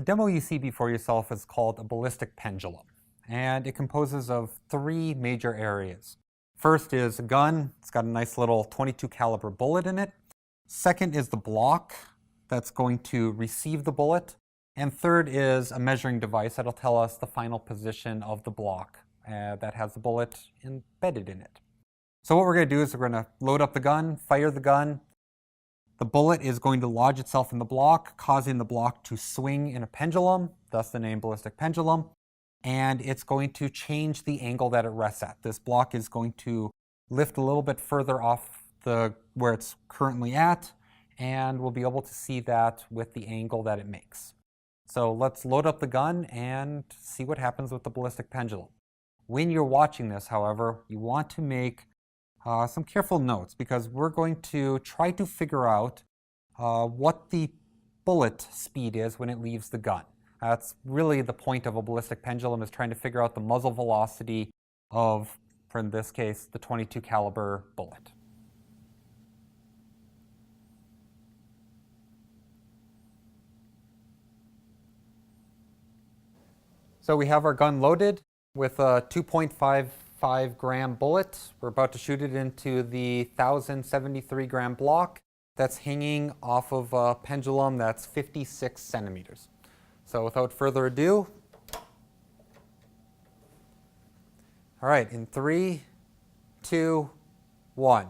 The demo you see before yourself is called a ballistic pendulum, and it composes of three major areas. First is a gun. It's got a nice little .22 caliber bullet in it. Second is the block that's going to receive the bullet. And third is a measuring device that'll tell us the final position of the block that has the bullet embedded in it. So what we're going to do is we're going to load up the gun, fire the gun. The bullet is going to lodge itself in the block, causing the block to swing in a pendulum, thus the name ballistic pendulum. And it's going to change the angle that it rests at. This block is going to lift a little bit further off where it's currently at, and we'll be able to see that with the angle that it makes. So let's load up the gun and see what happens with the ballistic pendulum. When you're watching this, however, you want to make some careful notes, because we're going to try to figure out what the bullet speed is when it leaves the gun. That's really the point of a ballistic pendulum, is trying to figure out the muzzle velocity of, for in this case, the .22 caliber bullet. So we have our gun loaded with a 2.55 gram bullet. We're about to shoot it into the 1,073 gram block that's hanging off of a pendulum that's 56 centimeters. So without further ado, all right, in 3, 2, 1.